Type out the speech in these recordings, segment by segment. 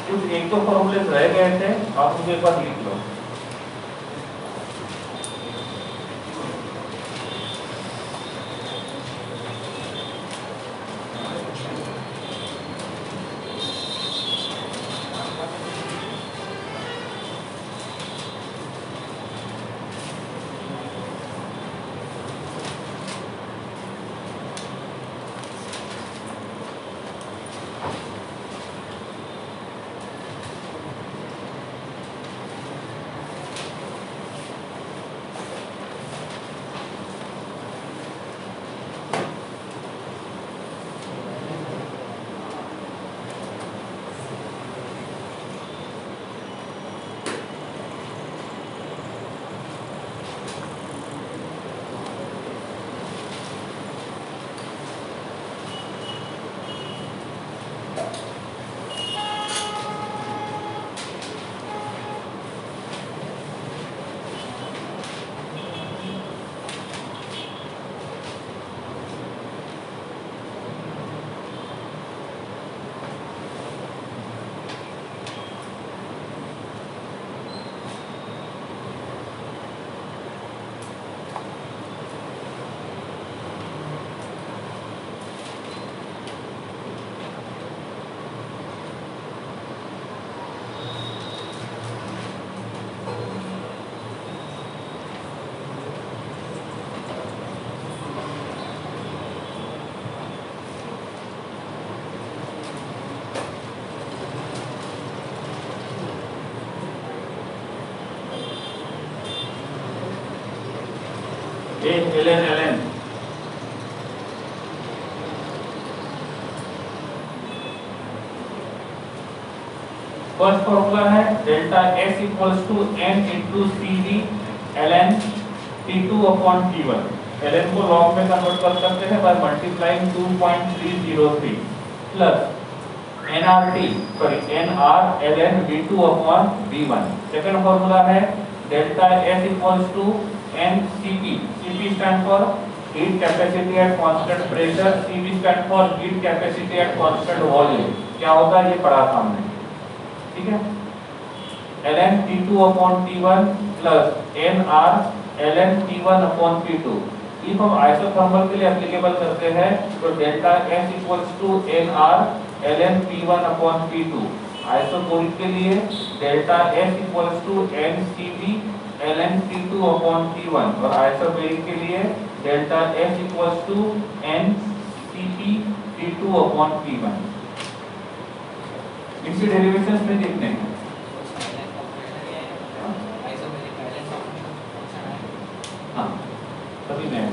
कुछ एक दो फॉर्मूले रह गए थे, आप उनको एक बार लिख लो। ln फर्स्ट फॉर्मूला है delta S equals to n into CV ln T2 upon T1। ln को लॉग में कन्वर्ट कर सकते हैं by multiplying 2.303 plus nr ln V2 upon V1। Second formula है delta S equals to n Cp। Cp stand for heat capacity at constant pressure, Cv stand for heat capacity at constant volume. क्या होता है ये पढ़ा था हमने, ठीक है। ln T2 upon T1 plus nr ln T1 upon T2। If हम आइसोथर्मल के लिए एप्लीकेबल करते हैं तो delta S equals to nr ln P1 upon P2। Isochoric के लिए delta S equals to nCv ln T2 upon T1 और isobaric के लिए delta S equals to nCp T2 upon T1। इनकी डेरिवेशंस में देखते हैं। हाँ सभी में है,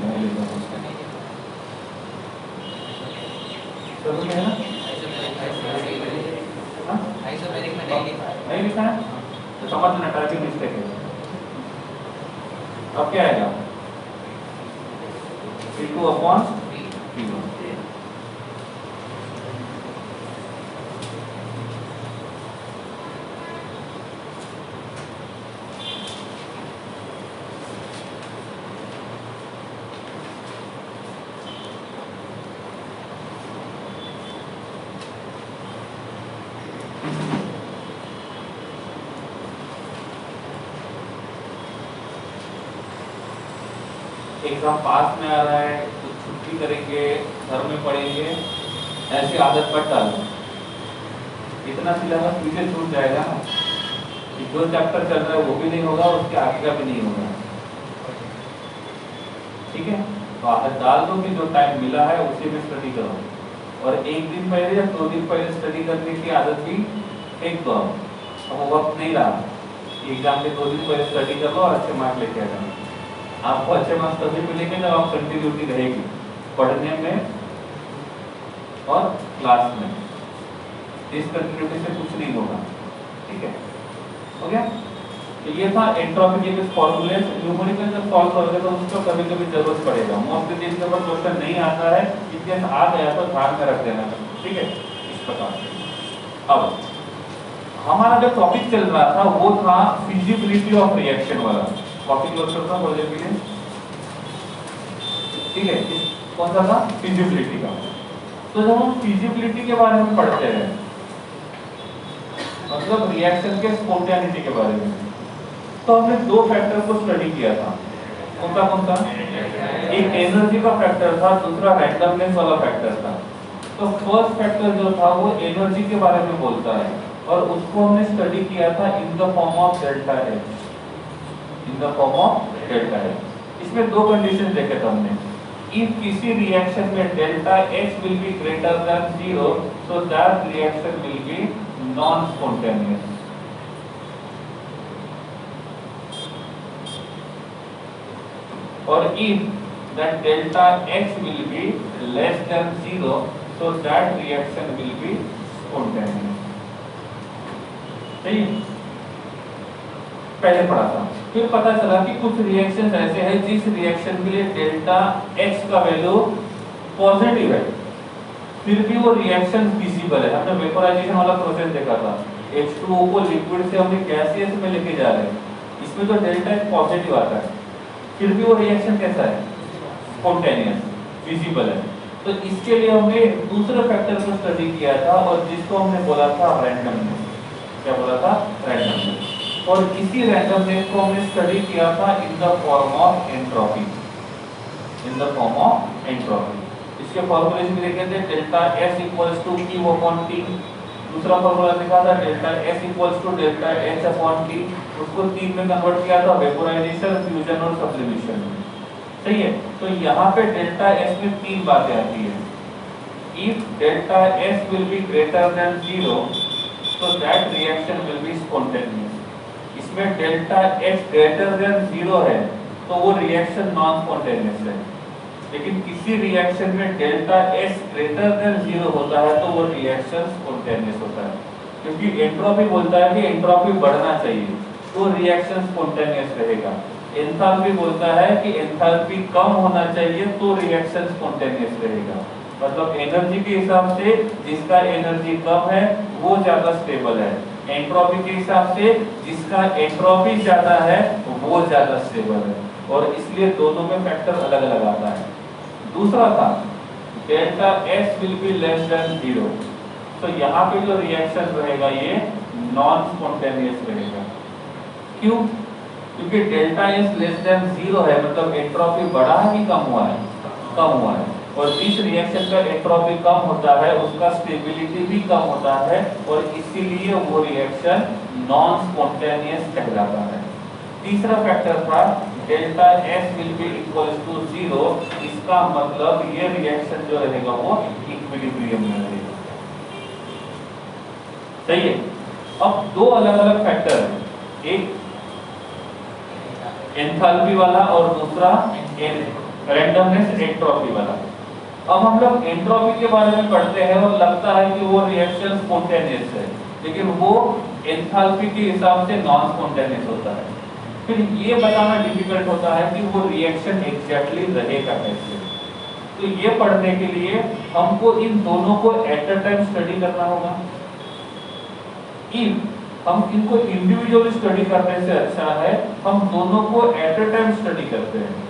सभी में है ना? नहीं लिखा है तो समझना टाइपिंग मिस्टेक है। अब क्या आएगा? T2 upon T1। एग्जाम पास में आ रहा है तो छुट्टी करेंगे, घर में पढ़ेंगे, ऐसी आदत मत डालो। इतना सिलेबस पीछे छूट जाएगा ना कि जो चैप्टर चल रहा है वो भी नहीं होगा और उसके आगे का भी नहीं होगा, ठीक है। तो आदत डाल दो कि जो टाइम मिला है उसी में स्टडी करो और एक दिन पहले या 2 दिन पहले स्टडी करने की आदत भी फेंक दो। अब वो वक्त नहीं रहा, एग्जाम के 2 दिन पहले स्टडी कर लो और अच्छे मार्क्स लेके आ जाओ। आपको अच्छे मार्क्स तभी मिलेंगे जब आप कंटिन्यूटी रहेगी पढ़ने में और क्लास में। इस कंटिन्यूटी से कुछ नहीं होगा, ठीक है। हो गया? तो ये था एंट्रोपी के कुछ फॉर्मूलेस। न्यूमेरिकल जब सॉल्व करोगे तो उसको कभी कभी जरूरत पड़ेगा। मोस्टली दिन के ऊपर क्वेश्चन नहीं आता है, इतिहास आ गया तो ध्यान में रख देना, ठीक है। इस प्रकार से अब हमारा जो टॉपिक चल रहा था वो था फिजिबिलिटी ऑफ रिएक्शन वाला टॉपिक क्लोज करता हूं के लिए, ठीक है। कौन सा था? फिजिबिलिटी का। तो जब हम फिजिबिलिटी के बारे में पढ़ते हैं मतलब रिएक्शन के स्पॉन्टेनिटी के बारे में। तो हमने दो फैक्टर को स्टडी किया था, कौन सा? एक एनर्जी का फैक्टर था, दूसरा रैंडमनेस वाला फैक्टर था। तो फर्स्ट फैक्टर जो था वो एनर्जी के बारे में बोलता है और उसको हमने स्टडी किया था in the form of delta H, in the form of delta H. इसमें दो कंडीशन देखे थे हमने। इफ किसी रिएक्शन में delta H will be greater than 0 so that reaction will be non spontaneous. और if that delta H will be less than 0 so that reaction will be spontaneous। सही है? पहले पढ़ा था। फिर पता चला कि कुछ रिएक्शंस ऐसे हैं जिस रिएक्शन के लिए डेल्टा H का वैल्यू पॉजिटिव है, फिर भी वो रिएक्शन फिजिबल है। हमने वेपोराइजेशन वाला प्रोसेस देखा था, H2O को लिक्विड से हमने गैसियस में लेके जा रहे हैं, इसमें तो डेल्टा H पॉजिटिव आता है, फिर भी वो रिएक्शन कैसा है? स्पॉन्टेनियस, फिजिबल है। तो इसके लिए हमने दूसरे फैक्टर को स्टडी किया था और जिसको हमने बोला था रैंडमनेस। क्या बोला था? रैंडमनेस। और इसी रैंडमनेस को हमने स्टडी किया था in the form of entropy, in the form of entropy. इसके फॉर्मूले भी देखे थे, delta S equals to Q upon T। दूसरा फॉर्मूला लिखा था delta S equals to delta H upon T। उसको 3 में कन्वर्ट किया था, वेपोराइजेशन, फ्यूजन और सब्लिमेशन में। सही है? तो यहाँ पे डेल्टा S में 3 बातें आती है। If delta S will be greater than 0 so that reaction will be spontaneous। इसमें डेल्टा H ग्रेटर देन 0 है तो वो रिएक्शन नॉन स्पॉन्टेनियस है। लेकिन किसी रिएक्शन में डेल्टा S ग्रेटर देन 0 होता है तो वो रिएक्शन स्पॉन्टेनियस होता है, क्योंकि एंट्रोपी बोलता है कि एंट्रोपी बढ़ना चाहिए तो रिएक्शन स्पॉन्टेनियस रहेगा। एंथैल्पी बोलता है कि एंथैल्पी कम होना चाहिए तो रिएक्शन स्पॉन्टेनियस रहेगा। मतलब एनर्जी के हिसाब से जिसका एनर्जी कम है वो ज्यादा स्टेबल है, एंट्रोपी के हिसाब से जिसका एंट्रोपी ज्यादा है वो ज्यादा स्टेबल है, और इसलिए दोनों में फैक्टर अलग अलग आता है। दूसरा था delta S will be less than 0, तो यहाँ पे जो रिएक्शन रहेगा ये नॉन स्पॉन्टेनियस रहेगा। क्यों? क्योंकि डेल्टा S लेस देन 0 है, मतलब एंट्रोपी बढ़ा है कि कम हुआ है? कम हुआ है। और जिस रिएक्शन का एंट्रोपी कम होता है उसका स्टेबिलिटी भी कम होता है और इसीलिए वो रिएक्शन नॉन स्पॉन्टेनियस कहलाता है। तीसरा फैक्टर था delta S will be equals to 0, इसका मतलब ये रिएक्शन जो रहेगा वो इक्विलिब्रियम में रहेगा। सही है? अब दो अलग अलग फैक्टर हैं, एक एंथैल्पी वाला और दूसरा रैंडमनेस एंट्रोपी वाला। अब हम लोग एंट्रोपी के बारे में पढ़ते हैं और लगता है कि वो रिएक्शन स्पॉन्टेनियस है, लेकिन वो एंथैल्पी के हिसाब से नॉन स्पॉन्टेनियस होता है। फिर ये बताना डिफिकल्ट होता है कि वो रिएक्शन एग्जैक्टली रहेगा कैसे। तो ये पढ़ने के लिए हमको इन दोनों को एट अ टाइम स्टडी करना होगा। इफ हम इनको इंडिविजुअली स्टडी करने से अच्छा है हम दोनों को एट अ टाइम स्टडी करते हैं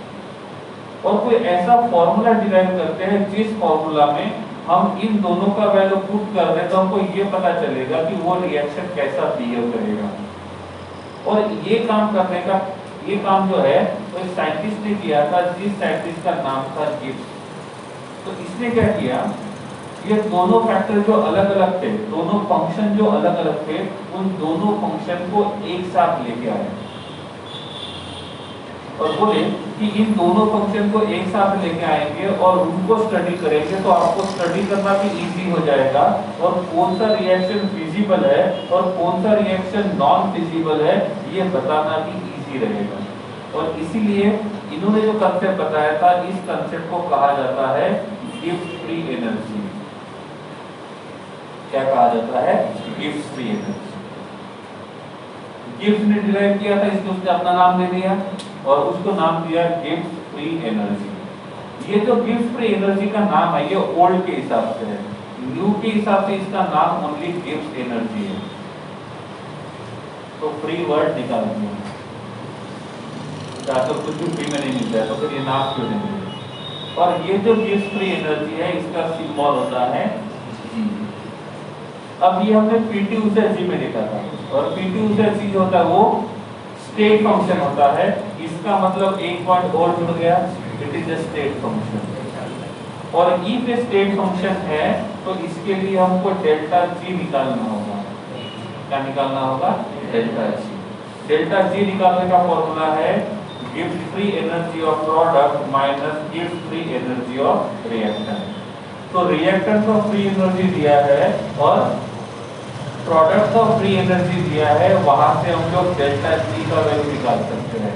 और कोई ऐसा फॉर्मूला डिराइव करते हैं जिस फॉर्मूला में हम इन दोनों का वैल्यू पुट कर दें तो हमको ये पता चलेगा कि वो रिएक्शन कैसा बिहेव करेगा। और ये काम करने का ये काम जो है वो एक साइंटिस्ट ने किया था, जिस साइंटिस्ट का नाम था गिब्स। तो इसने क्या किया, ये दोनों फैक्टर जो अलग अलग थे, दोनों फंक्शन जो अलग अलग थे, उन दोनों फंक्शन को एक साथ लेके आए और बोले कि इन दोनों फंक्शन को एक साथ लेके आएंगे और उनको स्टडी करेंगे तो आपको स्टडी करना भी इजी हो जाएगा और कौन सा रिएक्शन फिजिबल है और कौन सा रिएक्शन नॉन फिजिबल है ये बताना भी इजी रहेगा। और इसीलिए इन्होंने जो कंसेप्ट बताया था, इस कंसेप्ट को कहा जाता है गिब्स फ्री एनर्जी। क्या कहा जाता है? Gibbs free energy. गिब्स ने डिराइव किया था, इसको उसने अपना नाम दे दिया और उसको नाम दिया गिब्स फ्री एनर्जी। ये जो गिब्स फ्री एनर्जी का नाम है ये ओल्ड के हिसाब से है, न्यू के हिसाब से इसका नाम ओनली गिब्स एनर्जी है। तो फ्री वर्ड निकाल दिया, तो कुछ भी फ्री में नहीं मिलता है तो फिर ये नाम क्यों नहीं मिलता। और ये जो गिब्स फ्री एनर्जी है इसका सिंबल होता है G। अब ये हमने पीटी उसे जी में देखा था, और पीटी उसे जी जो होता है वो स्टेट फंक्शन होता है। इसका मतलब एक पॉइंट और जुड़ गया, it is a state function. और इफ ए स्टेट फंक्शन है तो इसके लिए हमको डेल्टा जी निकालना होगा। क्या निकालना होगा? Delta G. डेल्टा जी निकालने का फॉर्मूला है gives free energy of product minus gives free energy of reactant. तो रिएक्टेंट को फ्री एनर्जी दिया है और प्रोडक्ट को फ्री एनर्जी दिया है, वहां से हम लोग डेल्टा जी का वैल्यू निकाल सकते हैं।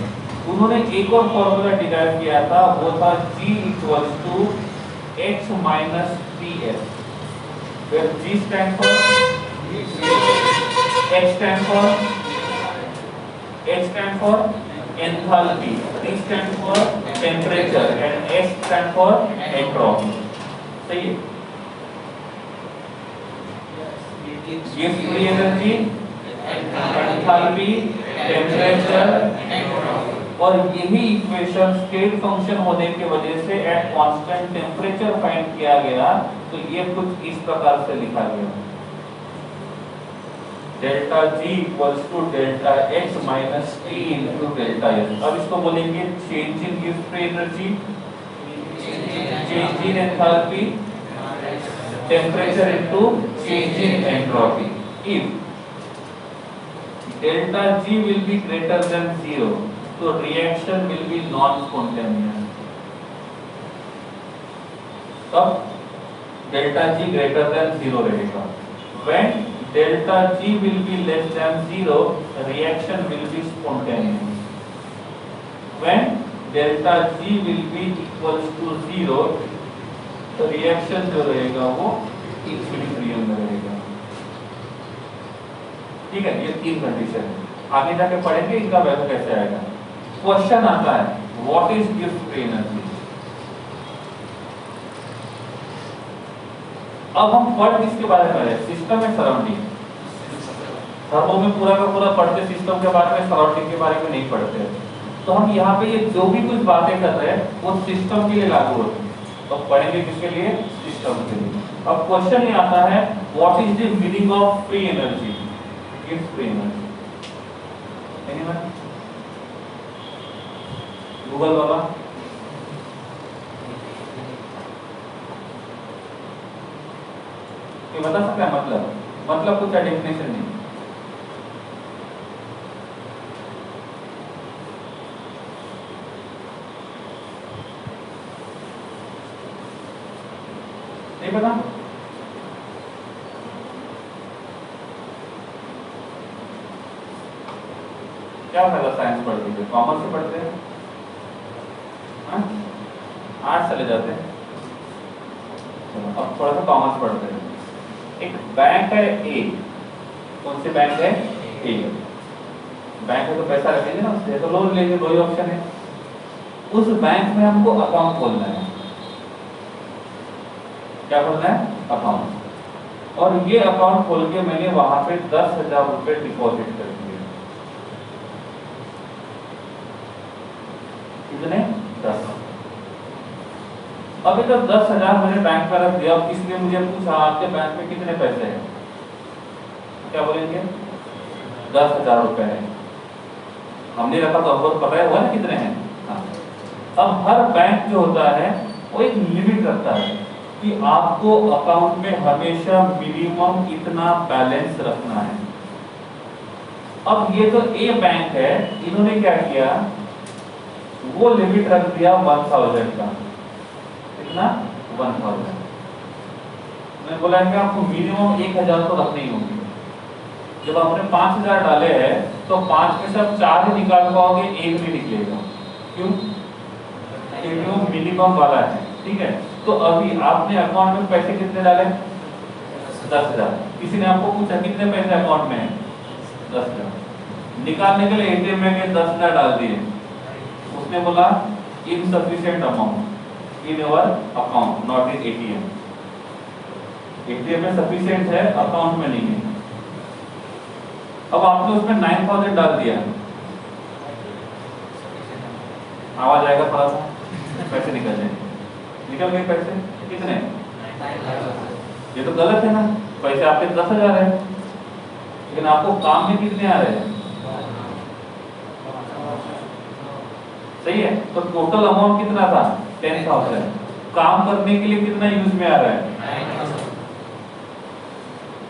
उन्होंने एक और फॉर्मूला डिराइव किया था, वो था G equals to x minus Ts, where G stand for H stand for enthalpy, T stand for temperature and S stand for entropy। सही है? Gives free energy, enthalpy, temperature, और यही इक्वेशन स्टेट फंक्शन होने की वजह से at constant temperature find किया गया। तो ये कुछ इस प्रकार से लिखा गया, delta G equals to delta X minus T into delta S. अब इसको बोलेंगे चेंज इन गिव्स free energy, change in enthalpy, temperature into change in entropy. If delta G will be greater than 0 तो reaction will be non spontaneous. तब delta G greater than 0 रहेगा। When delta G will be less than 0 reaction will be spontaneous. When delta G will be equals to 0 तो reaction जो रहेगा वो equilibrium में रहेगा। ठीक है, ये तीन कंडीशन है। आगे जाके पढ़ेंगे इनका वैल्यू कैसे आएगा। क्वेश्चन आता है what is gives free energy. अब हम पढ़ किसके बारे में पढ़े? System and surrounding. थर्मो में पूरा का पूरा पढ़ते सिस्टम के बारे में, सराउंडिंग के बारे में नहीं पढ़ते। तो हम यहाँ पे ये जो भी कुछ बातें कर रहे हैं वो सिस्टम के लिए लागू होती है। तो पढ़ेंगे किसके लिए? सिस्टम के लिए। अब क्वेश्चन ये आता है what is the meaning of free energy, gives free energy. Anyone? Google बाबा ये बता सकता है मतलब कुछ डेफिनेशन नहीं। नहीं पता? क्या फायदा साइंस पढ़ते थे? कॉमर्स से पढ़ते हैं, आर्ट्स चले जाते हैं। अब थोड़ा सा कॉमर्स पढ़ते हैं। एक बैंक है ए, कौन से बैंक है? ए। बैंक में तो पैसा रखेंगे ना, उससे तो लोन लेंगे, दो ही ऑप्शन है। उस बैंक में हमको अकाउंट खोलना है। क्या खोलना है? अकाउंट। और ये अकाउंट खोल के मैंने वहां पे 10,000 रुपए डिपॉजिट कर दिए। कितने? 10। अभी तो 10,000 मैंने बैंक में रख दिया। अब किसी ने मुझे पूछा आपके बैंक में कितने पैसे हैं, क्या बोलेंगे? 10,000 रुपए है। हमने रखा तो हमको पता हुआ ना कितने हैं। हाँ। अब हर बैंक जो होता है वो एक लिमिट रखता है कि आपको अकाउंट में हमेशा मिनिमम इतना बैलेंस रखना है। अब ये तो ए बैंक है, इन्होंने क्या किया, वो लिमिट रख दिया 1000 का। कितना? 1000। मैं बोला कि आपको मिनिमम 1000 तो रखनी ही होगी। जब आपने 5000 डाले हैं तो 5 में से आप 4 ही निकाल पाओगे, 1 नहीं निकलेगा। क्यों? क्योंकि वो मिनिमम वाला है। ठीक है, तो अभी आपने अकाउंट में पैसे कितने डाले? 10,000। किसी ने आपको पूछा कितने पैसे अकाउंट में है? 10,000। निकालने के लिए एटीएम में गए, 10,000 डाल दिए। उसने बोला insufficient amount in your account, not in ATM. ATM में सफिशिएंट है, अकाउंट में नहीं है। अब आपने उसमें 9,000 डाल दिया, आवाज आएगा थोड़ा सा, पैसे निकल जाएंगे। निकल गए पैसे कितने? ये तो गलत है ना। पैसे आपके 10,000 है, लेकिन आपको काम में कितने आ रहे हैं? सही है, तो टोटल अमाउंट कितना था? 10,000। काम करने के लिए कितना यूज में आ रहा है?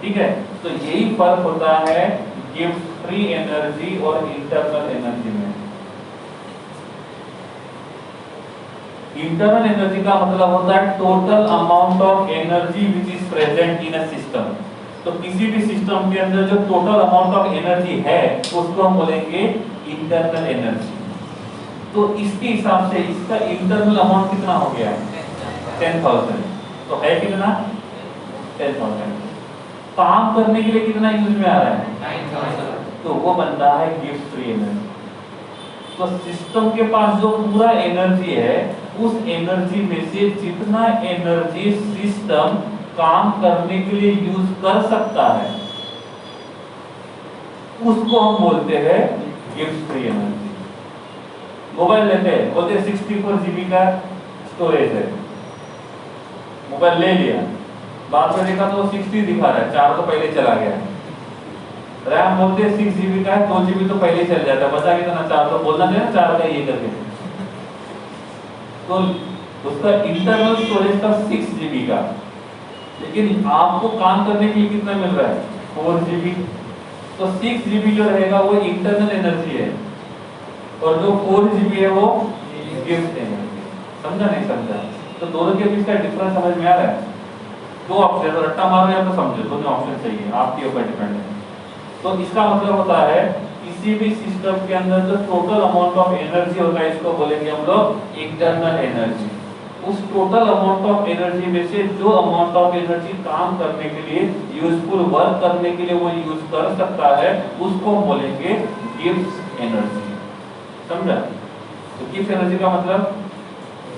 ठीक है, तो यही फर्क होता है गिफ्ट फ्री एनर्जी और इंटरनल एनर्जी में। इंटरनल एनर्जी का मतलब होता है total amount of energy which is present in a system. तो किसी भी सिस्टम के अंदर जो टोटल अमाउंट ऑफ एनर्जी है उसको हम बोलेंगे इंटरनल एनर्जी। तो इसके हिसाब से इसका इंटरनल अमाउंट कितना हो गया? 10,000। तो है कितना? 10,000। काम करने के लिए कितना यूज में आ रहा है? 9,000। तो वो बनता है गिफ्ट फ्री एनर्जी। तो सिस्टम के पास जो पूरा एनर्जी है उस एनर्जी में से जितना एनर्जी सिस्टम काम करने के लिए यूज कर सकता है उसको हम बोलते हैं गिफ्ट फ्री एनर्जी। मोबाइल लेते हैं, बोलते हैं 64 GB का स्टोरेज है, मोबाइल ले लिया, बाद में देखा तो 60 दिखा रहा है, 4 तो पहले चला गया। रैम बोलते हैं 6 GB का है, 2 GB तो पहले चल जाता है, बचा कितना? 4 तो बोलना चाहिए ना, 4 का ये करके। तो उसका इंटरनल स्टोरेज था 6 GB का, लेकिन आपको काम करने के लिए कितना मिल रहा है? 4 GB। तो 6 GB जो रहेगा वो इंटरनल एनर्जी है और जो 4 GB है वो गिफ्ट एनर्जी। समझा नहीं समझा? तो दोनों के बीच का डिफरेंस समझ में आ रहा है? दो ऑप्शन, तो रट्टा मारो या तो समझो, दोनों ऑप्शन सही है, आपके ऊपर डिपेंड है। तो इसका मतलब होता है किसी भी सिस्टम के अंदर जो टोटल अमाउंट ऑफ एनर्जी होता है इसको बोलेंगे हम लोग इंटरनल एनर्जी। उस टोटल अमाउंट ऑफ एनर्जी में से जो अमाउंट ऑफ एनर्जी काम करने के लिए, यूजफुल वर्क करने के लिए वो यूज कर सकता है उसको बोलेंगे गिफ्ट एनर्जी। समझा? तो गिफ्ट एनर्जी का मतलब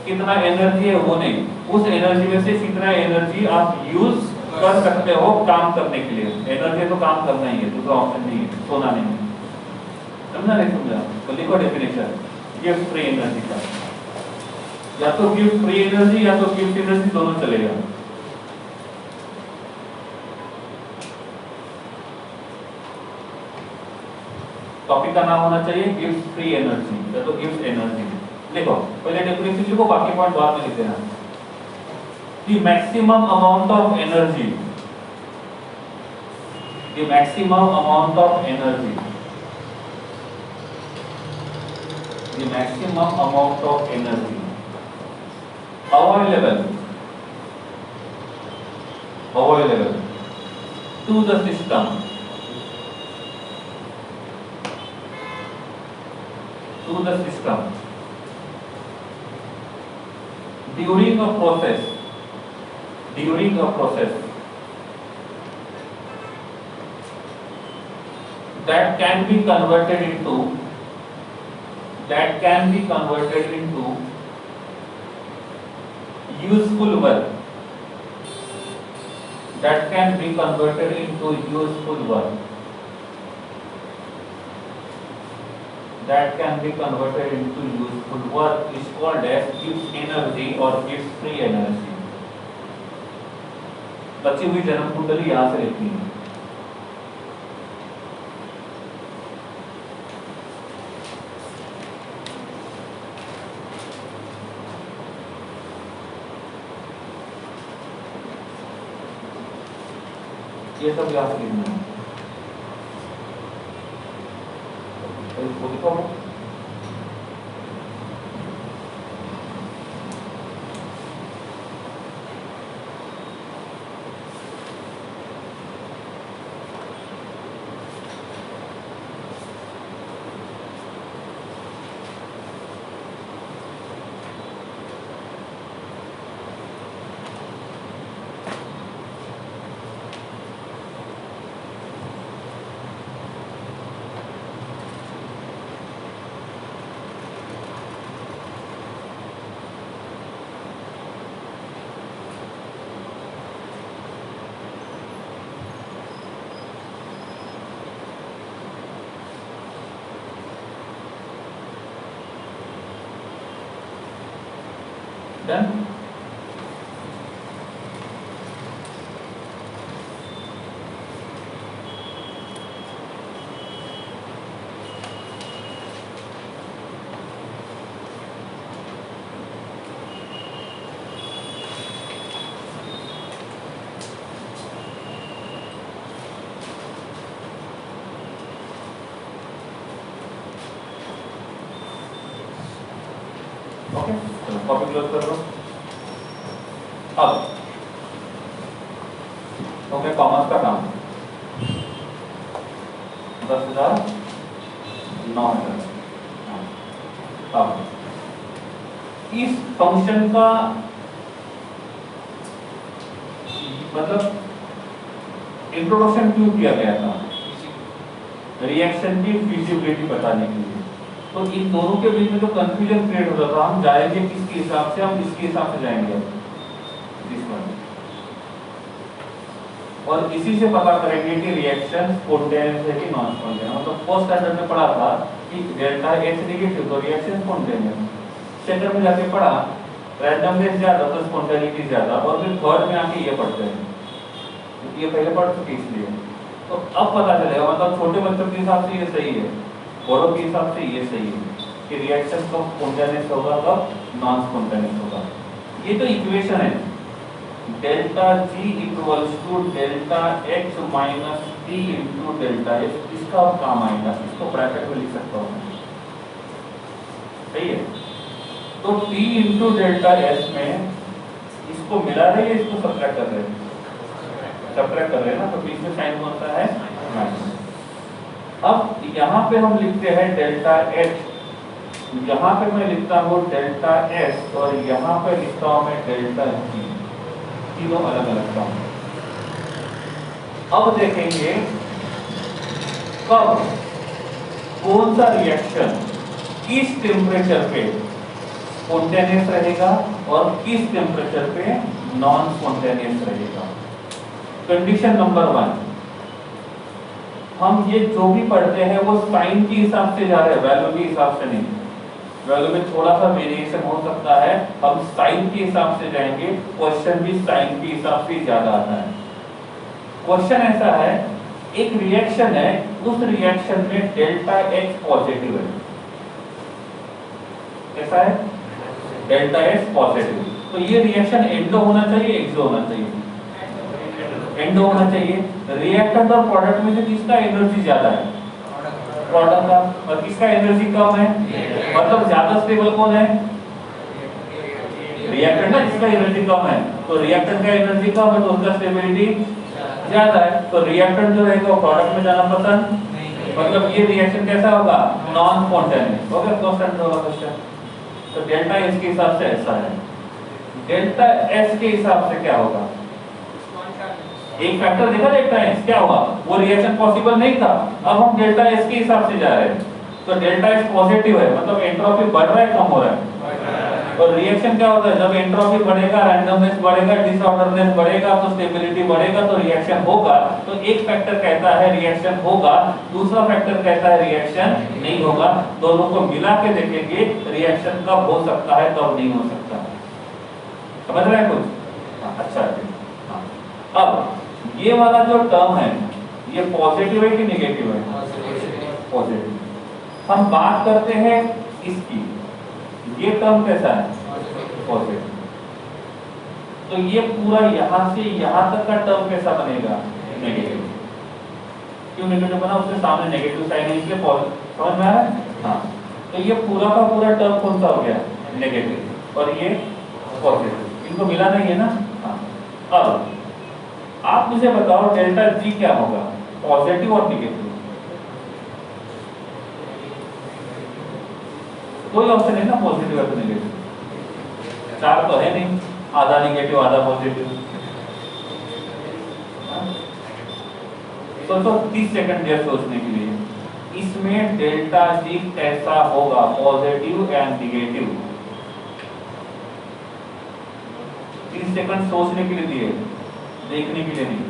कितना एनर्जी है वो नहीं, उस एनर्जी में से कितना एनर्जी आप यूज कर सकते हो काम करने के लिए। एनर्जी तो काम करना ही है, दूसरा ऑप्शन नहीं है, सोना नहीं है। समझा नहीं समझा? तो लिखो डेफिनेशन गिफ्ट फ्री एनर्जी का, या तो गिफ्ट फ्री एनर्जी या तो गिफ्ट एनर्जी, दोनों चलेगा। टॉपिक का नाम होना चाहिए गिफ्ट फ्री एनर्जी या तो गिफ्ट एनर्जी। देखो पहले डेफिनेशन लिखो, बाकी पॉइंट बाद में लिख देना। The maximum amount of energy, the maximum amount of energy, the maximum amount of energy available to the system during a process that can be converted into useful work, that can be converted into useful work, that can be converted into useful work is called as gives energy or gives free energy। बची हुई जन्म कुंडली यहां से लिखनी है। ये सब यहां से लिखना है। Done? ओके, चलो कॉपी क्लोज कर दो। अब हो गया कॉमर्स का काम 10,009। अब इस फंक्शन का मतलब इंट्रोडक्शन क्यों किया गया था? रिएक्शन की फिजिबिलिटी बताने के लिए। तो इन दोनों के बीच में जो कंफ्यूजन क्रिएट होता था, हम जाएंगे किसके हिसाब से, हम इसके हिसाब से जाएंगे दिस वन, और इसी से पता करेंगे कि रिएक्शन स्पॉन्टेनियस है कि नॉन स्पॉन्टेनियस। मतलब फर्स्ट स्टैंडर्ड में पढ़ा था कि डेल्टा H नेगेटिव तो रिएक्शन स्पॉन्टेनियस, सेकंड में जाके पढ़ा रैंडमनेस ज्यादा तो स्पॉन्टेनिटी ज्यादा, और फिर थर्ड में आके ये पढ़ते हैं, ये पहले पढ़ चुके इसलिए। तो अब पता चलेगा, मतलब छोटे बच्चों के हिसाब से ये सही है, बड़ों के हिसाब से ये सही है कि रिएक्शन कब स्पॉन्टेनियस होगा कब नॉन स्पॉन्टेनियस होगा। ये तो इक्वेशन है, delta G equals to delta H minus T into delta S, इसका अब काम आएगा, इसको ब्रैकेट में लिख सकता हूँ, सही है। तो T इंटू डेल्टा S में इसको मिला रहे हैं, इसको सब्ट्रैक्ट कर रहे हैं, सब्ट्रैक्ट कर रहे हैं ना, तो बीच में साइन कौन सा है, माइनस। अब यहाँ पे हम लिखते हैं डेल्टा H, यहाँ पे मैं लिखता हूँ डेल्टा S, और यहाँ पे लिखता हूँ मैं डेल्टा G, तीनों अलग अलग काम। अब देखेंगे कब कौन सा रिएक्शन किस टेम्परेचर पे स्पॉन्टेनियस रहेगा और किस टेम्परेचर पे नॉन स्पॉन्टेनियस रहेगा। कंडीशन नंबर 1, हम ये जो भी पढ़ते हैं वो साइन के हिसाब से जा रहे हैं, वैल्यू के हिसाब से नहीं। वैल्यू में थोड़ा सा वेरिएशन हो सकता है, हम साइन के हिसाब से जाएंगे, क्वेश्चन भी साइन के हिसाब से ज्यादा आता है। क्वेश्चन ऐसा है, एक रिएक्शन है, उस रिएक्शन में डेल्टा H पॉजिटिव है, कैसा है, डेल्टा H पॉजिटिव, तो ये रिएक्शन एंडो होना चाहिए, एक्सो होना चाहिए, एंडो होना चाहिए। रिएक्टेंट और प्रोडक्ट में से किसका एनर्जी ज्यादा है, प्रोडक्ट का, और किसका एनर्जी कम है, मतलब ज्यादा स्टेबल कौन है, रिएक्टेंट ना, जिसका एनर्जी कम है, तो रिएक्टेंट का एनर्जी कम है तो उसका स्टेबिलिटी ज्यादा है, तो रिएक्टेंट जो रहेगा वो प्रोडक्ट में जाना पसंद, मतलब ये रिएक्शन कैसा होगा, नॉन स्पॉन्टेनियस हो गया, कांस्टेंट होगा क्वेश्चन। तो डेल्टा S के हिसाब से ऐसा है, डेल्टा S के हिसाब से क्या होगा, एक फैक्टर देखा डेल्टा S क्या हुआ, वो रिएक्शन पॉसिबल नहीं था, अब हम डेल्टा S के हिसाब से जा रहे हैं, तो डेल्टा S पॉजिटिव है, मतलब एंट्रोपी बढ़ रहा है कम हो रहा है, और रिएक्शन क्या होता है, जब एंट्रोपी बढ़ेगा, रैंडमनेस बढ़ेगा, डिसऑर्डरनेस बढ़ेगा, तो स्टेबिलिटी बढ़ेगा, तो रिएक्शन होगा। तो एक फैक्टर कहता है रिएक्शन होगा, दूसरा फैक्टर कहता है रिएक्शन नहीं होगा, दोनों को मिला के देखेंगे रिएक्शन कब हो सकता है कब नहीं हो सकता। समझ रहे हैं कुछ, अच्छा है। अब ये वाला जो टर्म है ये पॉजिटिव है कि नेगेटिव है, पॉजिटिव। हम बात करते हैं इसकी, ये टर्म कैसा है, पॉजिटिव, तो ये पूरा यहां से यहां तक का टर्म कैसा बनेगा, नेगेटिव। क्यों नेगेटिव बना, उसके सामने नेगेटिव साइन है इसलिए पॉजिटिव, समझ में आ रहा है, हाँ। तो ये पूरा का पूरा टर्म कौन सा हो गया, नेगेटिव, और ये पॉजिटिव, इनको मिला नहीं है ना, हाँ। अब आप मुझे बताओ डेल्टा G क्या होगा, पॉजिटिव और नेगेटिव, कोई ऑप्शन है ना, पॉजिटिव या नेगेटिव, चार तो है नहीं, आधा नेगेटिव आधा पॉजिटिव। सोचो 30 सेकंड दिया सोचने के लिए, इसमें डेल्टा G कैसा होगा, पॉजिटिव एंड नेगेटिव। 30 सेकंड सोचने के लिए दिए, देखने के लिए नहीं।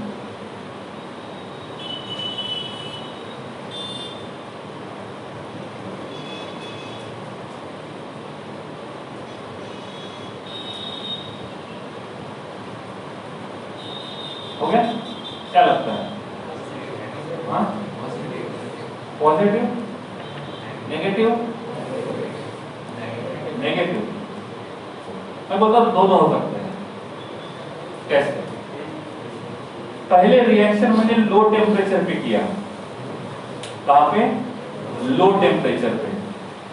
हो गया, क्या लगता है, हाँ, पॉजिटिव नेगेटिव, नेगेटिव, मैं बोलता हूं दोनों हो सकते हैं। कैसे, पहले रिएक्शन मैंने लो टेम्परेचर पे किया, कहां पे, लो टेम्परेचर पे,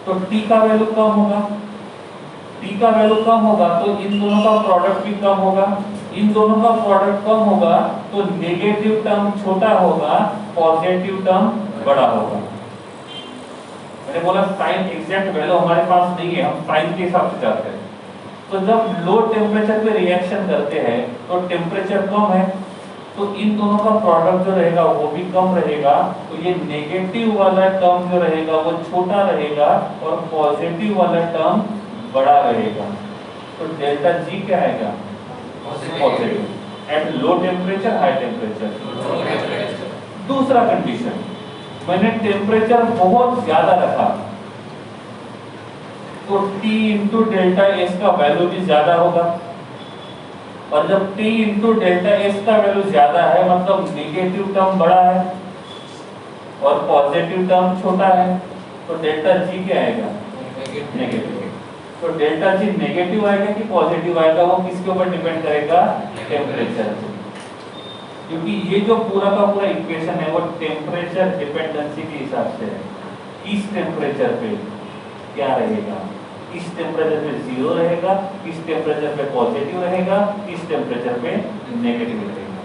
तो T का वैल्यू कम होगा, टी का वैल्यू कम होगा तो इन दोनों का प्रोडक्ट भी कम होगा, इन दोनों का प्रोडक्ट कम होगा तो नेगेटिव टर्म छोटा होगा, पॉजिटिव टर्म बड़ा होगा। मैंने बोला साइन एग्जैक्ट वैल्यू हमारे पास नहीं है, हम साइन के हिसाब से जाते हैं। तो जब लो टेम्परेचर पे रिएक्शन करते हैं तो टेम्परेचर कम है तो इन दोनों का प्रोडक्ट जो रहेगा वो भी कम रहेगा, तो ये नेगेटिव वाला टर्म जो रहेगा वो छोटा रहेगा और पॉजिटिव वाला टर्म बड़ा रहेगा। तो डेल्टा जी क्या आएगा? Positive at low temperature, high temperature. दूसरा कंडीशन, मैंने टेम्परेचर बहुत ज्यादा रखा तो T इंटू डेल्टा एस का वैल्यू भी ज्यादा होगा, और जब T इंटू डेल्टा एस का वैल्यू ज्यादा है मतलब नेगेटिव टर्म बड़ा है और पॉजिटिव टर्म छोटा है, तो डेल्टा जी क्या आएगा? नेगेटिव। तो डेल्टा जी नेगेटिव आएगा कि पॉजिटिव आएगा, वो किसके ऊपर डिपेंड करेगा? टेम्परेचर। क्योंकि ये जो पूरा का पूरा इक्वेशन है वो टेम्परेचर डिपेंडेंसी के हिसाब से है। इस टेम्परेचर पे क्या रहेगा? इस टेम्परेचर पे 0 रहेगा, इस टेम्परेचर पे पॉजिटिव रहेगा, इस टेम्परेचर पे नेगेटिव रहेगा।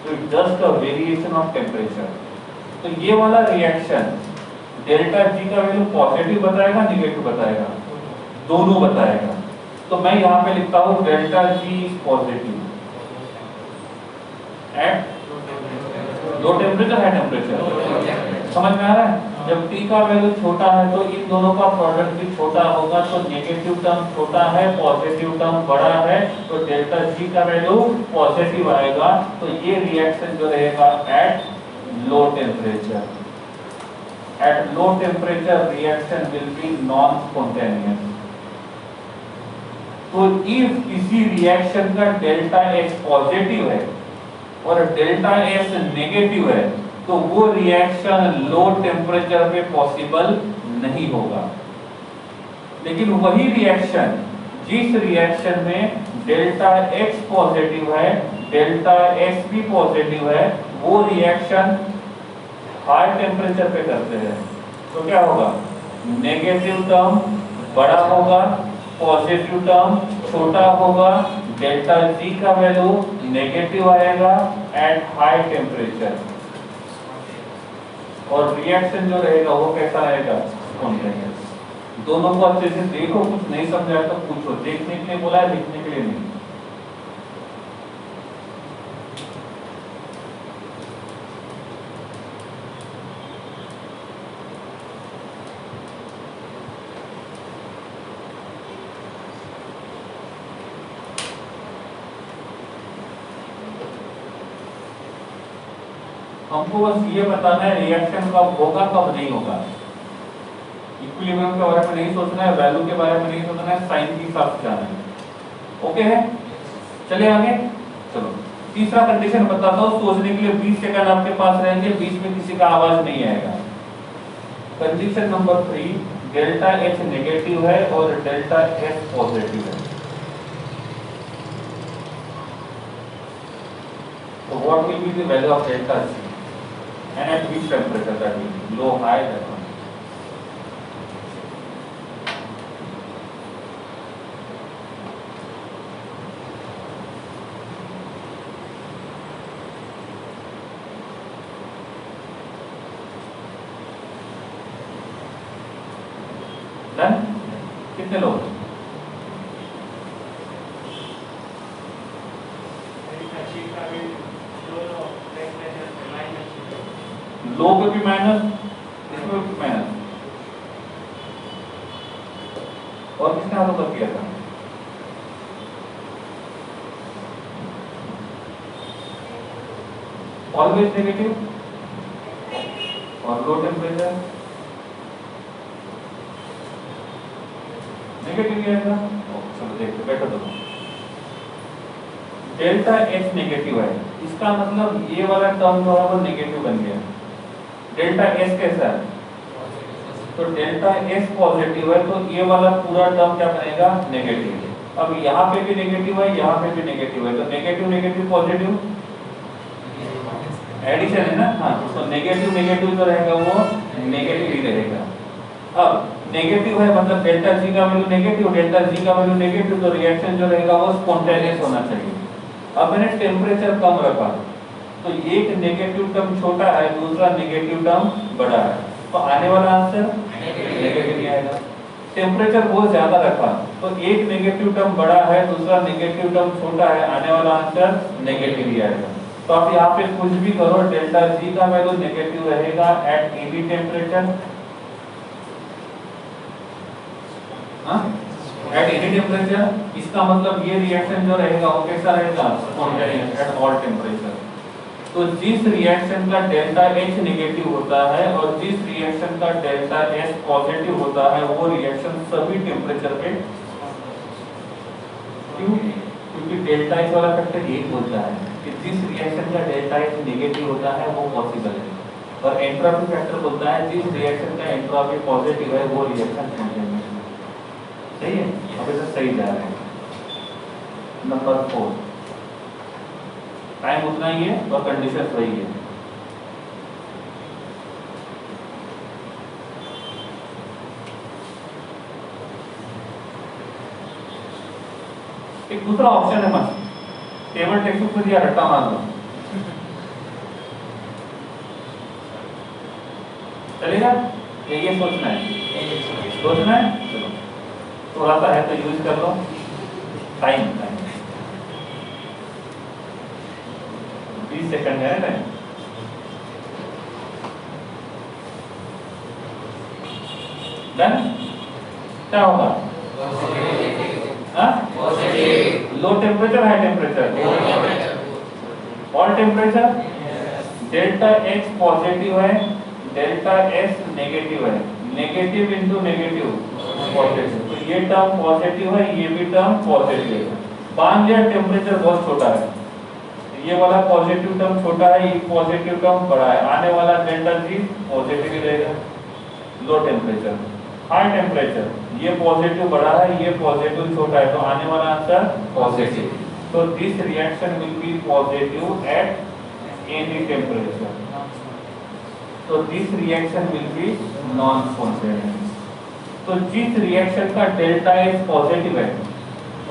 तो it just a variation of temperature. तो ये वाला रिएक्शन डेल्टा जी का वैल्यू पॉजिटिव बताएगा, नेगेटिव बताएगा? दोनों बताएगा। तो मैं यहाँ पे लिखता हूँ delta G is positive at low temperature, high temperature. समझ में आ रहा है? जब T का वैल्यू छोटा है तो इन दोनों का प्रोडक्ट भी छोटा होगा, तो नेगेटिव टर्म छोटा है, पॉजिटिव टर्म बड़ा है, तो डेल्टा G का वैल्यू पॉजिटिव आएगा। तो ये रिएक्शन जो रहेगा at low temperature, at low temperature reaction will be non spontaneous. तो इफ किसी रिएक्शन का डेल्टा H पॉजिटिव है और डेल्टा S नेगेटिव है तो वो रिएक्शन लो टेम्परेचर पे पॉसिबल नहीं होगा। लेकिन वही रिएक्शन, जिस रिएक्शन में डेल्टा X पॉजिटिव है, डेल्टा S भी पॉजिटिव है, वो रिएक्शन हाई टेम्परेचर पे करते हैं तो क्या होगा? नेगेटिव टर्म बड़ा होगा, पॉजिटिव टर्म छोटा होगा, डेल्टा G का वैल्यू नेगेटिव आएगा एट हाई टेम्परेचर, और रिएक्शन जो रहेगा वो कैसा रहेगा? स्पॉन्टेनियस। दोनों को अच्छे से देखो, कुछ नहीं समझाया तो पूछो, देखने के लिए बोला है, लिखने के लिए नहीं। हमको बस ये बताना है रिएक्शन कब होगा, कब नहीं होगा। इक्विलिब्रियम के बारे में नहीं सोचना है, वैल्यू के बारे में नहीं सोचना है, साइन के हिसाब से जाना है। ओके है? चलिए आगे। चलो तीसरा कंडीशन बताता हूँ, सोचने के लिए 20 सेकंड आपके पास रहेंगे, बीच में किसी का आवाज नहीं आएगा। Condition number 3, delta H negative है और डेल्टा S पॉजिटिव है। So what will be the value of delta G and at which temperature that will be? Low, high, that one. Done? कितने लोग? लो पे भी माइनस, इसमें भी माइनस, और किसने हाथों पर किया था? ऑलवेज नेगेटिव और लो टेम्परेचर नेगेटिव ही आएगा। चलो देखते, बैठो दो। डेल्टा H नेगेटिव है, इसका मतलब ये वाला टर्म जो है वो नेगेटिव बन गया। डेल्टा S कैसा है? तो डेल्टा S पॉजिटिव है, तो ये वाला पूरा टर्म क्या बनेगा? नेगेटिव। अब यहाँ पे भी नेगेटिव है, यहाँ पे भी नेगेटिव है, तो नेगेटिव नेगेटिव पॉजिटिव एडिशन है ना। हाँ, तो नेगेटिव नेगेटिव जो रहेगा वो नेगेटिव ही रहेगा। अब नेगेटिव है मतलब डेल्टा जी का वैल्यू नेगेटिव, डेल्टा जी का वैल्यू नेगेटिव, तो रिएक्शन जो रहेगा वो स्पॉन्टेनियस होना चाहिए। अब मैंने टेम्परेचर कम रखा तो एक नेगेटिव टर्म छोटा है, दूसरा नेगेटिव टर्म बड़ा है, तो आने वाला आंसर नेगेटिव ही आएगा। टेम्परेचर बहुत ज्यादा रखा तो एक नेगेटिव टर्म बड़ा है, दूसरा नेगेटिव टर्म छोटा है, आने वाला आंसर नेगेटिव ही आएगा। तो आप यहाँ पे कुछ भी करो, डेल्टा जी का वैल्यू नेगेटिव रहेगा eight any temperature, eight any temperature. इसका मतलब ये रिएक्शन जो रहेगा वो कैसा रहेगा, स्पॉन्टेनियस एट ऑल टेम्परेचर। तो जिस रिएक्शन का डेल्टा एच नेगेटिव होता है और जिस रिएक्शन का डेल्टा एस पॉजिटिव होता है वो रिएक्शन सभी टेम्परेचर पे, क्यों? क्योंकि डेल्टा एच वाला फैक्टर एक होता है कि जिस रिएक्शन का डेल्टा एच नेगेटिव होता है वो पॉसिबल है, और एंट्रोपी फैक्टर बोलता है जिस रिएक्शन का एंट्रोपी पॉजिटिव है वो रिएक्शन स्पॉन्टेनियस है। सही है, अब इसे सही जा रहे हैं। नंबर 4, टाइम उतना ही है और कंडीशन वही है। एक दूसरा ऑप्शन है मत, टेबल टेक्स्ट बुक में दिया रट्टा मार दो, चलेगा? ये सोचना है, सोचना है, चलो थोड़ा सा है तो यूज कर लो। टाइम 20 सेकंड है टाइम। डन? क्या होगा? लो temperature, high temperature, all temperature. Delta x positive है, डेल्टा एस नेगेटिव है, नेगेटिव इंटू नेगेटिव पॉजिटिव, तो ये टर्म पॉजिटिव है, ये भी टर्म पॉजिटिव है। मान लिया टेम्परेचर बहुत छोटा है, ये वाला पॉजिटिव टर्म छोटा है, ये पॉजिटिव टर्म बड़ा है, आने वाला डेल्टा जी पॉजिटिव ही रहेगा। लो टेम्परेचर, हाई टेम्परेचर, ये पॉजिटिव बड़ा है, ये पॉजिटिव छोटा है, तो आने वाला आंसर पॉजिटिव। तो this reaction will be positive at any temperature, तो this reaction will be non spontaneous. तो जिस रिएक्शन का डेल्टा एस पॉजिटिव है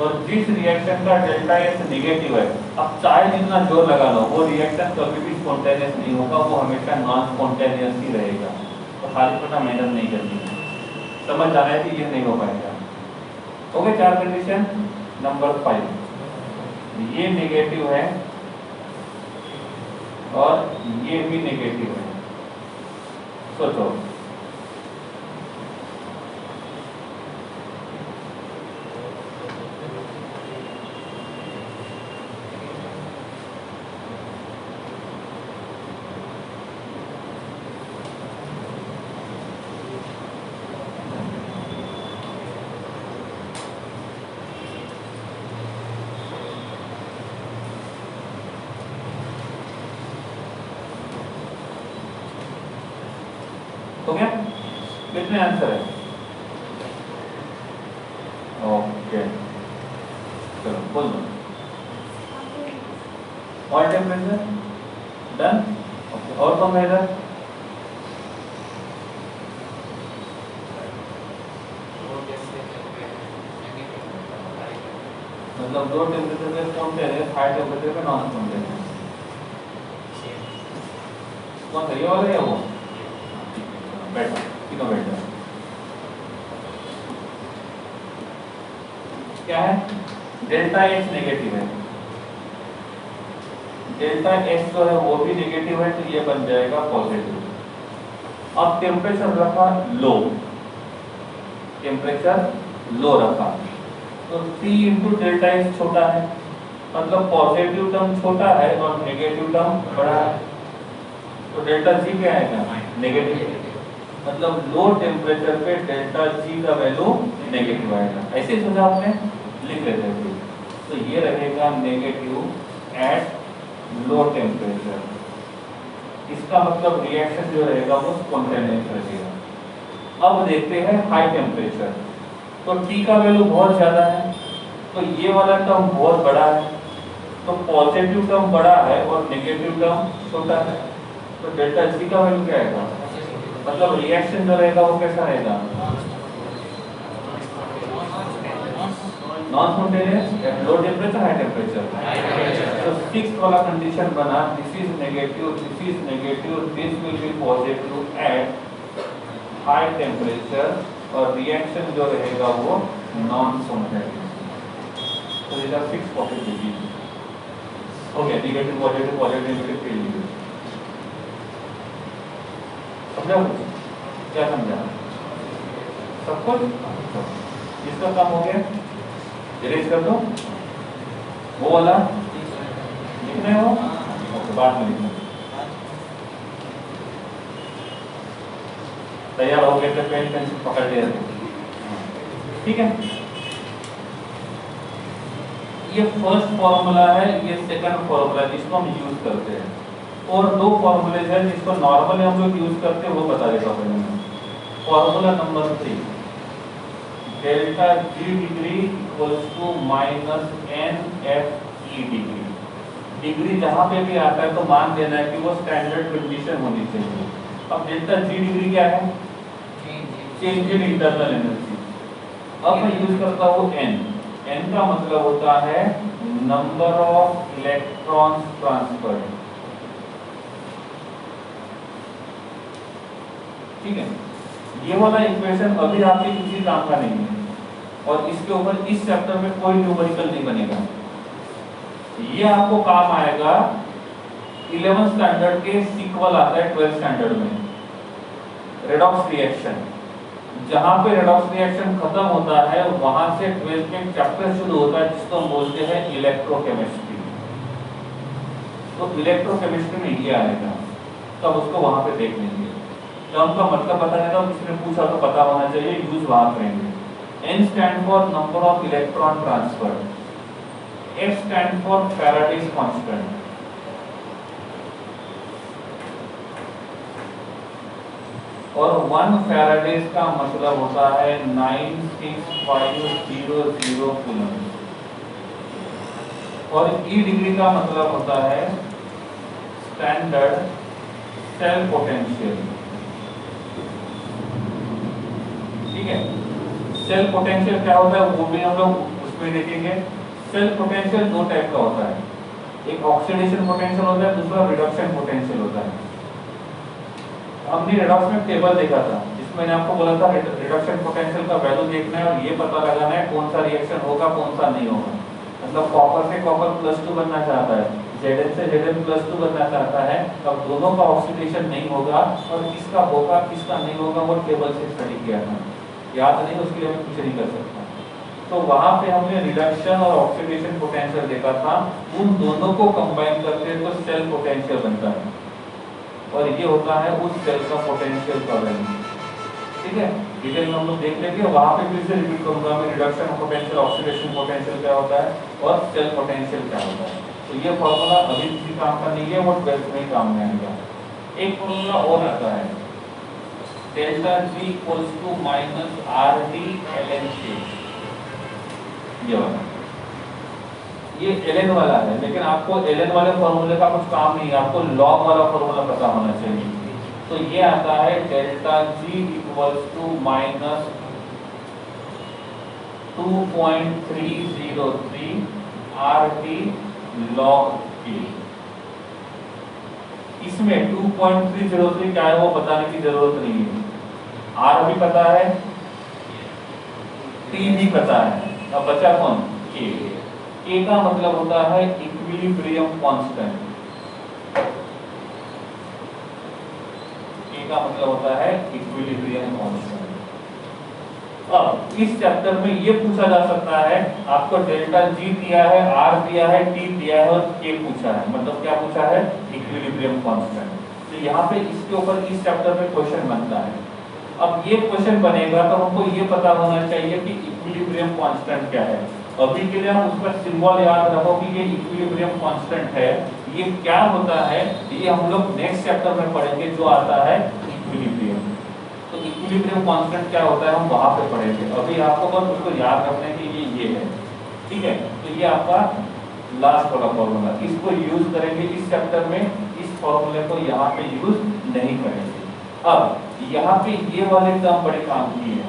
और जिस रिएक्शन का डेल्टा एस नेगेटिव है, अब चाहे जितना जोर लगा लो वो रिएक्शन कभी भी स्पॉन्टेनियस नहीं होगा, वो हमेशा नॉन स्पॉन्टेनियस ही रहेगा। तो खाली पता मेहनत नहीं करनी है, समझ जाना है कि ये नहीं हो पाएगा। Okay, 4 condition. नंबर 5, ये नेगेटिव है और ये भी नेगेटिव है, सोचो। हो गया? कितने आंसर है? ओके, चलो बोल दो। All temperature done. ओके, और कौन है इधर? मतलब 2 टेम्परेचर पे स्पॉन्टेनियस, हाई टेम्परेचर पे नॉन स्पॉन्टेनियस। कौन सा, ये वाला या वो? बैठो, तीनों बैठो। क्या है? डेल्टा एच नेगेटिव है, डेल्टा एच जो है वो भी नेगेटिव है, तो ये बन जाएगा पॉजिटिव। अब टेम्परेचर रखा लो, टेम्परेचर लो रखा, तो T इंटू डेल्टा एच छोटा है, मतलब पॉजिटिव टर्म छोटा है और नेगेटिव टर्म बड़ा है, तो डेल्टा जी क्या आएगा? नेगेटिव। मतलब लो टेम्परेचर पे डेल्टा जी का वैल्यू नेगेटिव आएगा। ऐसे सोचा आपने, लिख लेते हैं। तो ये रहेगा नेगेटिव एट लो टेम्परेचर, इसका मतलब रिएक्शन जो रहेगा वो स्पॉन्टेनियस रहेगा। अब देखते हैं हाई टेम्परेचर, तो T का वैल्यू बहुत ज्यादा है, तो ये वाला टर्म बहुत बड़ा है, तो पॉजिटिव टर्म बड़ा है और नेगेटिव टर्म छोटा है, तो डेल्टा जी का वैल्यू क्या आएगा? मतलब रिएक्शन जो रहेगा वो कैसा रहेगा? Non spontaneous at low temperature, high temperature. तो सिक्स्थ वाला कंडीशन बना, this is negative, this is negative, this will be positive at high temperature, और रिएक्शन जो रहेगा वो नॉन स्पॉन्टेनियस। तो these are fixed possibilities. Okay, negative positive, positive negative के लिए समझा? क्या समझा? सब कुछ इसका काम हो गया, इरेज कर दो। वो वाला लिखने हो ओके, बाद में लिखना। तैयार हो गए तो पेन पेंसिल पकड़ लिया, ठीक है। ये फर्स्ट फॉर्मूला है, ये सेकंड फॉर्मूला जिसको हम यूज करते हैं, और दो फॉर्मूले हैं जिसको नॉर्मली हम लोग यूज करते हैं, वो बता देता हूं मैं। Formula number 3, delta G degree equals to minus N F E degree. Degree जहां पे भी आता है तो मान देना है कि वो स्टैंडर्ड कंडीशन होनी चाहिए। अब डेल्टा जी डिग्री क्या है? Change in internal energy. अब मैं यूज करता हूँ एन। एन का मतलब होता है नंबर ऑफ इलेक्ट्रॉन्स ट्रांसफर्ड, ठीक है। ये वाला इक्वेशन अभी आपके किसी काम का नहीं है, और इसके ऊपर इस चैप्टर में कोई न्यूमेरिकल नहीं बनेगा। ये आपको काम आएगा 11th स्टैंडर्ड के सीक्वल आता है 12th स्टैंडर्ड में, रेडॉक्स रिएक्शन। जहां पे रेडॉक्स रिएक्शन खत्म होता है वहां से 12th में चैप्टर शुरू होता है जिसको हम बोलते हैं इलेक्ट्रोकेमिस्ट्री। तो इलेक्ट्रोकेमिस्ट्री में ये आएगा, तब उसको वहां पे देख लेंगे। टर्म का मतलब बता देता हूं, किसी ने पूछा तो पता होना चाहिए, यूज वहां करेंगे। N stand for number of electron transferred, F stand for Faraday's constant, और 1 Faraday's का मतलब होता है 96500 कूलम, और E डिग्री का मतलब होता है स्टैंडर्ड सेल पोटेंशियल, ठीक है। सेल पोटेंशियल क्या होता है वो भी हम लोग उसमें देखेंगे। सेल पोटेंशियल दो टाइप का होता है, एक ऑक्सीडेशन पोटेंशियल होता है, दूसरा रिडक्शन पोटेंशियल होता है। हमने रिडॉक्स में टेबल देखा था, जिसमें मैंने आपको बोला था रिडक्शन पोटेंशियल का वैल्यू देखना है और ये पता लगाना है कौन सा रिएक्शन होगा कौन सा नहीं होगा। मतलब कॉपर से कॉपर +2 बनना चाहता है, Zn से Zn +2 बनना चाहता है, अब दोनों का ऑक्सीडेशन नहीं होगा, और किसका होगा किसका नहीं होगा वो टेबल से स्टडी किया था, याद नहीं उसके लिए मैं कुछ नहीं कर सकता। तो वहां पे हमने रिडक्शन और ऑक्सीडेशन पोटेंशियल देखा था, उन दोनों को कंबाइन करते हैं तो सेल पोटेंशियल बनता है, और ये होता है उस सेल का पोटेंशियल का वैल्यू, ठीक है। डिटेल में हम लोग देख लेंगे, वहां पे फिर से रिपीट करूंगा मैं, रिडक्शन पोटेंशियल, ऑक्सीडेशन पोटेंशियल क्या होता है और सेल पोटेंशियल क्या होता है। तो ये फॉर्मूला अभी किसी काम का नहीं है, वो 12th में काम में आएगा। एक फॉर्मूला और आता है, delta G equals to minus R D L N K, ये ln वाला है, लेकिन आपको ln वाले फॉर्मूले का कुछ काम नहीं है, आपको log वाला फॉर्मूला पता होना चाहिए। तो ये आता है delta G equals to minus 2.303 R T log K. इसमें 2.303 क्या है वो बताने की जरूरत नहीं है, आर भी पता है, टी भी पता है, अब बचा कौन? के। के का मतलब होता है इक्विलिब्रियम कांस्टेंट, के का मतलब होता है इक्विलिब्रियम कांस्टेंट। अब इस चैप्टर में ये पूछा जा सकता है, आपको डेल्टा जी दिया है, आर दिया है, टी दिया है और के पूछा है, मतलब क्या पूछा है? Equilibrium constant. तो यहाँ पे इसके ऊपर इस चैप्टर में क्वेश्चन बनता है। अब ये क्वेश्चन बनेगा तो हमको ये पता होना चाहिए कि इक्विलिब्रियम कांस्टेंट क्या है। अभी के लिए हम उसका सिंबल याद रखो कि ये इक्विलिब्रियम कांस्टेंट है, ये क्या होता है ये हम लोग नेक्स्ट चैप्टर में पढ़ेंगे जो आता है इक्विलिब्रियम। तो इक्विलिब्रियम कांस्टेंट क्या होता है हम वहां पे पढ़ेंगे, अभी आपको बस उसको याद रखने के लिए ये है, ठीक है। तो ये आपका लास्ट वाला फॉर्मूला, इसको यूज करेंगे इस चैप्टर में, इस फॉर्मूले को यहाँ पे यूज नहीं करेंगे। अब यहाँ पे ये वाले टर्म बड़े काम की है,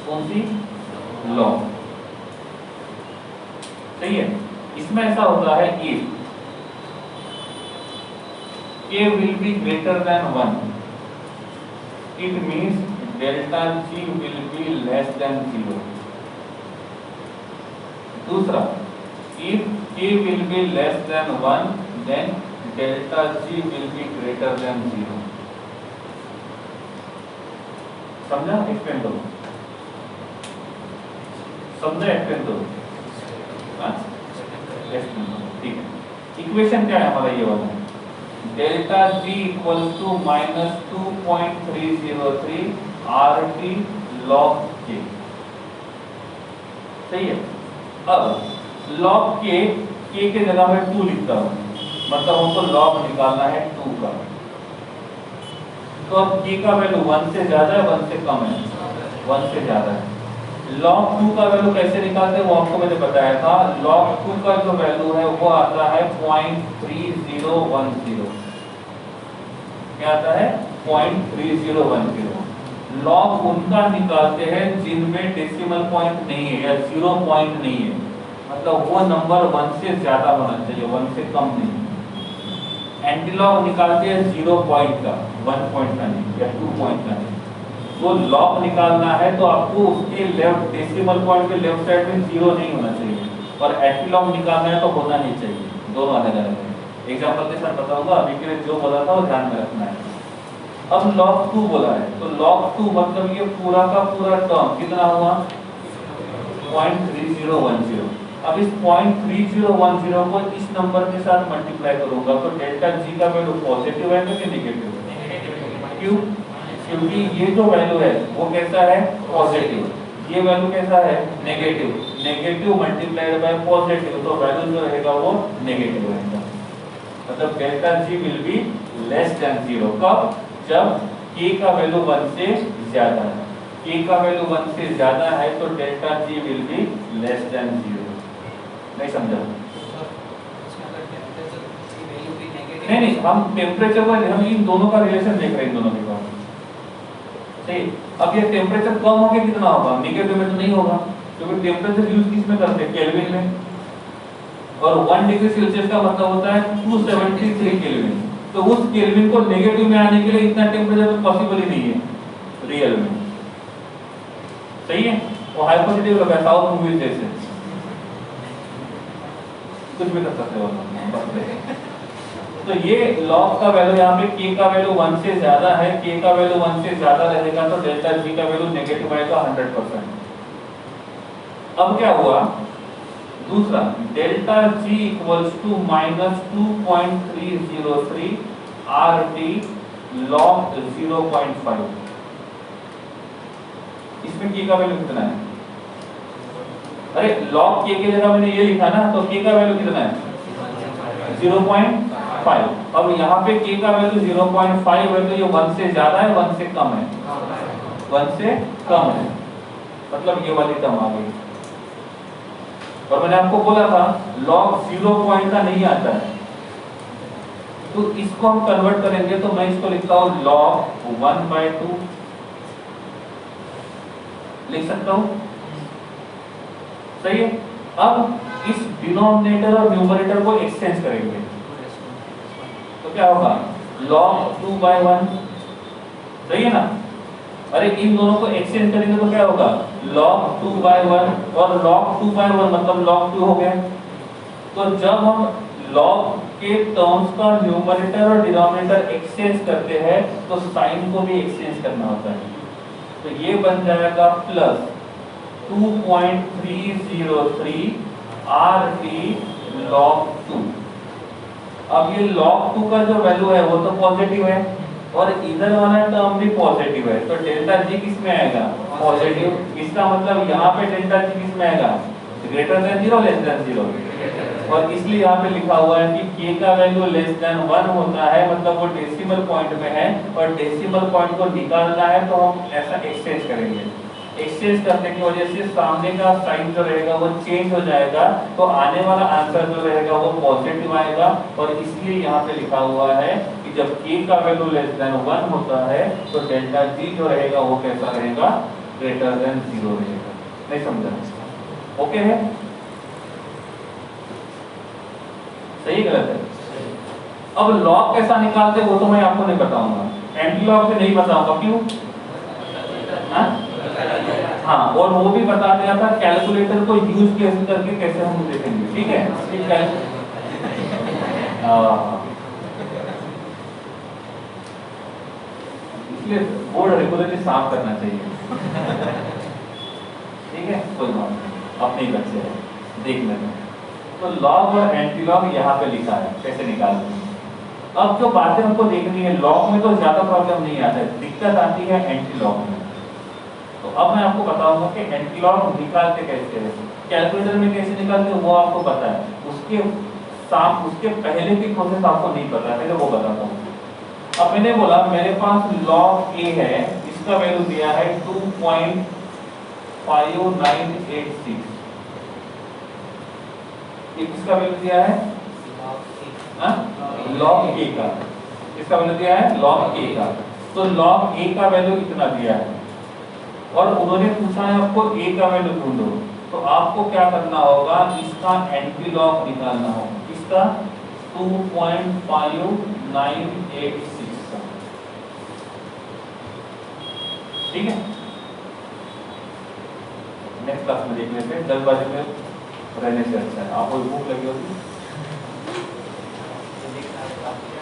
कौन सी? लॉग। सही है। इसमें ऐसा होता है if k will be greater than 1, it means delta g will be less than 0. दूसरा, if k will be less than 1, then delta g will be greater than 0. समझा? एक्सप्लेन करो, समझा? एक्सप्लेन करो, ठीक है। इक्वेशन क्या है हमारा ये वाला, delta G equal to -2.303 RT log k, सही है। अब log k के जगह में 2 लिखता हूं, मतलब हमको log निकालना है 2 का। तो अब k का वैल्यू 1 से ज्यादा है 1 से कम है? 1 से ज्यादा है। log 2 का वैल्यू कैसे निकालते हैं वो आपको मैंने बताया था। log 2 का जो वैल्यू है वो आता है 0.3010। क्या आता है? 0.3010। log उनका निकालते हैं जिनमें डेसिमल पॉइंट नहीं है या 0 पॉइंट नहीं है, मतलब वो नंबर 1 से ज्यादा होना चाहिए, 1 से कम नहीं। एंटी लॉग निकालते हैं 0 पॉइंट का, 1 पॉइंट का नहीं या 2 पॉइंट का नहीं। वो लॉग निकालना है तो आपको उसके लेफ्ट डेसिमल पॉइंट के लेफ्ट साइड में 0 नहीं होना चाहिए, और एंटी लॉग निकालना है तो होना नहीं चाहिए। दोनों अलग अलग है। एग्जांपल के साथ बताऊंगा, अभी के लिए जो बोला था वो ध्यान में रखना है। अब log 2 बोला है तो log 2 मतलब ये पूरा का पूरा टर्म कितना हुआ? 0.3010। अब इस 0.3010 को इस नंबर के साथ मल्टीप्लाई करूंगा तो डेल्टा जी का वैल्यू पॉजिटिव है कि नेगेटिव है? क्यों? क्योंकि ये जो वैल्यू है वो कैसा है? पॉजिटिव। ये वैल्यू कैसा है? Negative. Negative multiplied by positive, तो वैल्यू जो रहेगा वो नेगेटिव रहेगा। मतलब delta G will be less than 0। कब? जब k का वैल्यू 1 से ज्यादा है। k का वैल्यू 1 से ज्यादा है तो delta G will be less than 0। नहीं समझा? नहीं, हम टेम्परेचर को, हम इन दोनों का रिलेशन देख रहे हैं, इन दोनों के बाद सही। अब ये टेम्परेचर कम होके कितना होगा? नेगेटिव में तो नहीं होगा, क्योंकि टेम्परेचर यूज किस में करते हैं? केल्विन में। और 1 डिग्री सेल्सियस का मतलब होता है 273 केल्विन। तो उस केल्विन को नेगेटिव में आने के लिए इतना टेम्परेचर तो पॉसिबल ही नहीं है रियल में, सही है। वो हाइपोथेटिकल लगा साउथ मूवीज जैसे कुछ भी कर सकते हो। तो ये log का वैल्यू यहाँ पे k का वैल्यू 1 से ज्यादा है, k का वैल्यू 1 से ज्यादा रहेगा तो डेल्टा g का वैल्यू नेगेटिव आएगा 100%। अब क्या हुआ? दूसरा, delta g equals to -2.303 RT log 0.5। इसमें k का वैल्यू कितना है? अरे log k की जगह मैंने ये लिखा ना, तो k का वैल्यू कितना है? 0.5। अब यहाँ पे k का वैल्यू 0.5 है तो ये 1 से ज्यादा है 1 से कम है? 1 से कम है, मतलब ये वाली टर्म आ गई। और मैंने आपको बोला था log 0 पॉइंट का नहीं आता है, तो इसको हम कन्वर्ट करेंगे तो मैं इसको लिखता हूं log 1/2 लिख सकता हूं, सही है। अब इस डिनोमिनेटर और न्यूमरेटर को एक्सचेंज करेंगे तो क्या होगा? log 2/1, सही है ना। अरे इन दोनों को एक्सचेंज करेंगे तो क्या होगा? log 2/1 और log 2/1 मतलब log 2 हो गया। तो जब हम log के टर्म्स का न्यूमरेटर और डिनोमिनेटर एक्सचेंज करते हैं तो साइन को भी एक्सचेंज करना होता है। तो ये बन जाएगा प्लस 2.303 RT log 2। अब ये log 2 का जो वैल्यू है वो तो पॉजिटिव है और इधर वाला टर्म भी पॉजिटिव है, तो डेल्टा जी किस में आएगा? पॉजिटिव। इसका मतलब यहाँ पे डेल्टा जी किस में आएगा? Greater than 0 less than 0। और इसलिए यहाँ पे लिखा हुआ है कि k का वैल्यू लेस देन 1 होता है, मतलब वो डेसिमल पॉइंट में है और डेसिमल पॉइंट को निकालना है तो हम ऐसा एक्सचेंज करेंगे। एक्सचेंज करने की वजह से सामने का साइन जो रहेगा वो चेंज हो जाएगा, तो आने वाला आंसर जो रहेगा वो पॉजिटिव आएगा। और इसलिए यहाँ पे लिखा हुआ है कि जब k का वैल्यू लेस देन 1 होता है तो डेल्टा g जो रहेगा वो कैसा रहेगा? ग्रेटर देन 0 रहेगा। नहीं समझा? ओके है? सही गलत है? अब लॉग कैसा निकालते वो तो मैं आपको नहीं बताऊंगा, एंटी लॉग से नहीं बताऊंगा, क्यों? हाँ, और वो भी बता दिया था कैलकुलेटर को यूज कैसे करके कैसे हम देखेंगे, ठीक है? इसलिए बोर्ड रेगुलरली साफ करना चाहिए। ठीक है, कोई बात नहीं, अपने ही बच्चे हैं, देख लेते हैं। तो लॉग और एंटी लॉग यहाँ पे लिखा है, कैसे निकालते हैं। अब जो बातें हमको देखनी है, लॉग में तो ज्यादा प्रॉब्लम नहीं आता है, दिक्कत आती है एंटी लॉग में। तो अब मैं आपको बताऊंगा कि एंटी लॉग निकालते कैसे हैं, कैलकुलेटर में कैसे निकालते हैं वो आपको पता है, उसके पहले की प्रोसेस आपको नहीं पता है, पहले वो बताता हूँ। अब मैंने बोला मेरे पास लॉग ए है, इसका वैल्यू दिया है 2.5986, इसका वैल्यू दिया है लॉग ए का, इसका वैल्यू दिया है लॉग ए का। तो लॉग ए का वैल्यू इतना दिया है और उन्होंने पूछा है आपको ए का वैल्यू ढूंढो, तो आपको क्या करना होगा, इसका एंटी लॉग निकालना होगा, इसका 2.5986 का, ठीक है? नेक्स्ट क्लास में देख लेते हैं, 10 बजे में रहने से अच्छा है। आपको भूख लगी होगी।